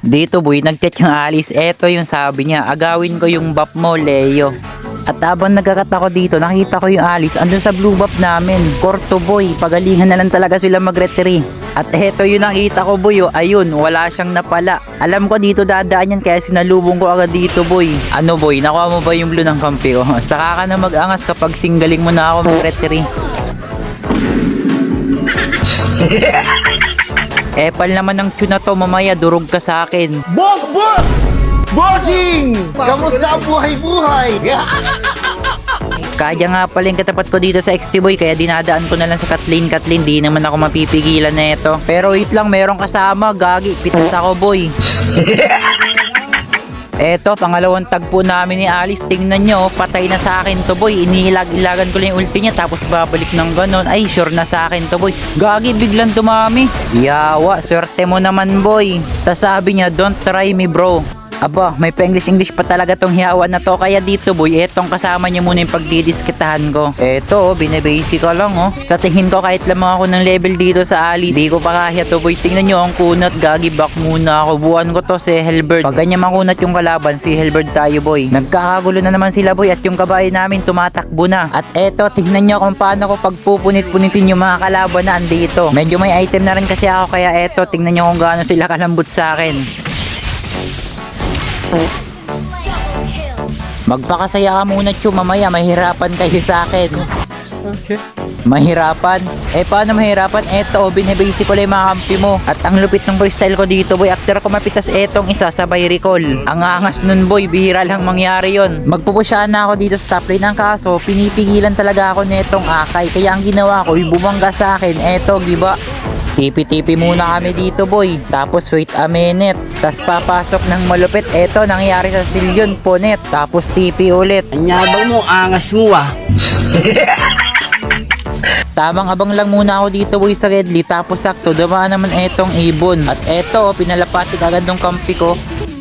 Dito boy, nag-chat yung Alice. Eto yung sabi niya, agawin ko yung buff mo, Leo. At habang nagkakat ako dito, nakita ko yung Alice andun sa blue buff namin. Korto boy, pagalingan na lang talaga sila mag-retry. At eto yung nakita ko boy, oh. Ayun, wala siyang napala. Alam ko dito dadaan yan kaya sinalubong ko agad dito boy. Ano boy, nakuha mo ba yung blue ng kampi ko? Saka ka na mag-angas kapag singgaling mo na ako mag-retry. Epal naman ng tune na to, mamaya durog ka sa akin. Boss! Bossing! Kamusta ang buhay-buhay? Kaya nga pala yung katapat ko dito sa XP boy, kaya dinadaan ko na lang sa Kathleen. Di naman ako mapipigilan na ito. Pero wait lang, merong kasama, gagi, pitas ako boy. Eto, pangalawang tagpo namin ni Alice. Tingnan nyo, patay na sa akin to boy. Iniilag-ilagan ko lang yung ulti niya, tapos babalik ng ganon. Ay, sure na sa akin to boy. Gagi, biglang dumami. Yawa, swerte mo naman boy. Tas sabi niya, don't try me bro. Aba, may pa-English pa talaga tong hiyawan na to. Kaya dito boy, etong kasama niya muna yung pagdidiskitahan ko. Eto, binebasic ka lang oh. Sa tingin ko kahit lamang ako ng level dito sa Alice, di ko pa kaya to boy. Tingnan nyo ang kunat, gagi, back muna ako. Buwan ko to si Hellbird. Pag ganyan makunat yung kalaban, si Hellbird tayo boy. Nagkakagulo na naman sila boy at yung kabahay namin tumatakbo na. At eto, tingnan nyo kung paano ko pagpupunit-punitin yung mga kalaban na andito. Medyo may item na rin kasi ako, kaya eto, tingnan nyo kung gaano sila kalambot sa akin. Magpakasaya ka muna, Chu. Mamaya mahirapan kayo sa akin. Okay. Mahirapan? Eh paano mahirapan? Eto, binibasic ko lang yung mga kampi mo. At ang lupit ng freestyle ko dito boy, after ko mapitas etong isa sabay recall. Ang angas nun boy, bihira lang mangyari yon. Magpupusyahan na ako dito sa top lane. Ang kaso, pinipigilan talaga ako netong Akay. Kaya ang ginawa ko, bumangga sa akin. Eto, giba. Tipi-tipi muna kami dito boy. Tapos wait a minute. Tapos papasok ng malupit. Eto, nangyari sa Silyon, Ponet. Tapos tipi ulit. Anyabang mo, angas mo ah. Tamang abang lang muna ako dito boy sa Redly. Tapos sakto, dumaan naman etong Ibon. At eto, pinalapatik agad ng kampi ko.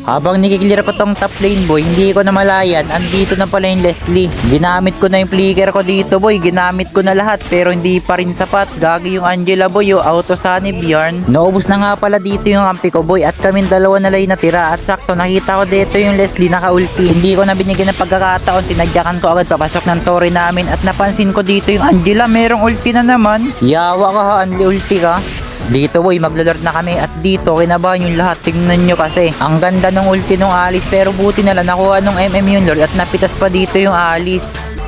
Habang nikiklear ko tong top lane boy, hindi ko na malayan, andito na pala yung Leslie. Ginamit ko na yung flicker ko dito boy, ginamit ko na lahat pero hindi pa rin sapat. Gagi yung Angela boy, yung auto sanib yarn. Naubos na nga pala dito yung kampi ko boy at kaming dalawa na lang yung natira. At sakto, nakita ko dito yung Leslie naka-ulti. Hindi ko na binigyan ng pagkakataon, tinadyakan ko agad papasok ng tore namin. At napansin ko dito yung Angela, merong ulti na naman. Yawa ka ha, Anli, ulti ka. Dito boy, maglalord na kami at dito kinabahan yung lahat. Tingnan nyo kasi ang ganda ng ulti ng Alice, pero buti na lang nakuha ng yung lord at napitas pa dito yung Alice.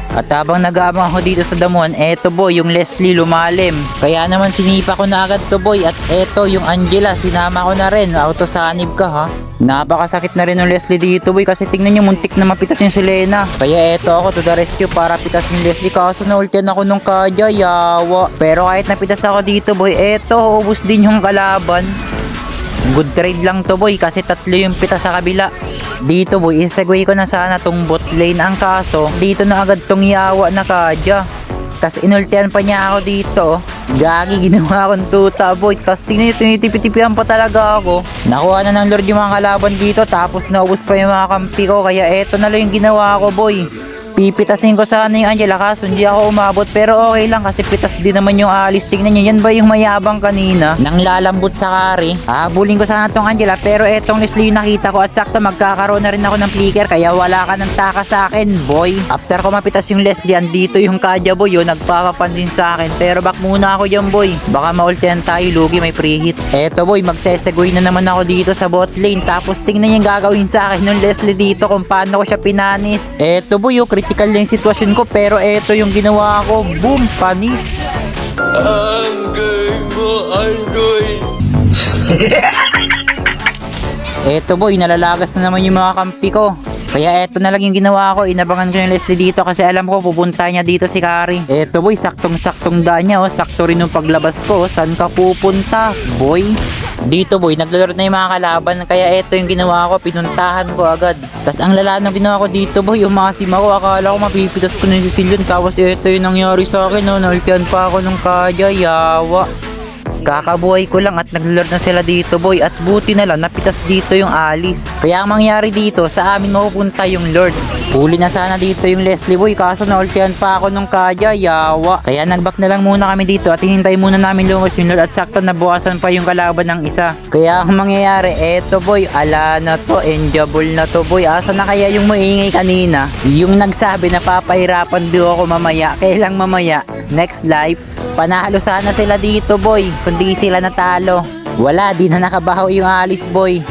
At habang nag-aabang ako dito sa damuhan, eto boy, yung Leslie lumalim. Kaya naman sinipa ko na agad to boy. At eto yung Angela, sinama ko na rin. Autosanib ka ha. Napakasakit na rin ng Leslie dito boy, kasi tingnan nyo, muntik na mapitas yung Selena. Kaya eto ako to the rescue para pitas yung Leslie. Kaso na-ultian ako nung Kaja, yawa. Pero kahit napitas ako dito boy, eto, ubus din yung kalaban. Good trade lang to boy, kasi tatlo yung pitas sa kabila. Dito boy, isegway ko na sana tong bot lane. Ang kaso, dito na agad tong yawa na Kaja. Tas inultian pa niya ako dito. Gagi, ginawa akong tuta boy. Tas tingnan nyo, tinitipi-tipihan pa talaga ako. Nakuha na ng lord yung mga kalaban dito. Tapos naubos pa yung mga kampi ko. Kaya eto na lang yung ginawa ko boy. Pipitasin ko sana yung Angela, kaso hindi ako umabot. Pero okay lang kasi pitas din naman yung Alice. Tingnan nyo, yan ba yung mayabang kanina? Nang lalambot sa kari. Habulin ko sana tong Angela, pero etong Leslie yung nakita ko. At sakto, magkakaroon na rin ako ng flicker. Kaya wala ka ng taka sa akin boy. After ko mapitas yung Leslie, andito yung Kaja boy, yun, nagpapapansin sa akin. Pero back muna ako dyan boy, baka maultihan tayo, lugi, may free hit. Eto boy, magsesegoy na naman ako dito sa bot lane. Tapos tingnan yung gagawin sa akin ng Leslie dito, kung paano ko siya pinanis. Eto boy, critical na yung sitwasyon ko, pero eto yung ginawa ko. Boom, panis. Anggoy. Eto boy, nalalagas na naman yung mga kampi ko. Kaya eto na lang yung ginawa ko, inabangan ko yung Leslie dito kasi alam ko pupunta niya dito si Kari. Eto boy, saktong-saktong daan niya oh. Sakto rin yung paglabas ko, saan ka pupunta boy? Dito boy, naglalaro na yung mga kalaban, kaya eto yung ginawa ko, pinuntahan ko agad. Tas ang lala ng ginawa ko dito boy, yung mga sima ko, akala ko mapipitas ko na yung Sicilian. Tapos eto yung nangyari sa akin, no, naultihan pa ako ng Kaja, yawa. Kakabuhay ko lang at naglulord na sila dito boy, at buti na lang napitas dito yung Alice. Kaya ang mangyari dito, sa amin mapupunta yung Lord. Huli na sana dito yung Leslie boy, kaso naultihan pa ako nung kaya, yawa. Kaya nagback na lang muna kami dito at hinintay muna namin lumabas yung Lord, at sakto nabukasan pa yung kalaban ng isa. Kaya ang mangyayari, eto boy, ala na to, enjoyable na to boy. Asa na kaya yung maingay kanina? Yung nagsabi na papahirapan do ako mamaya. Kailang mamaya? Next life. Panalo sana sila dito boy, kundi sila natalo. Wala, di na nakabaho yung Alice boy.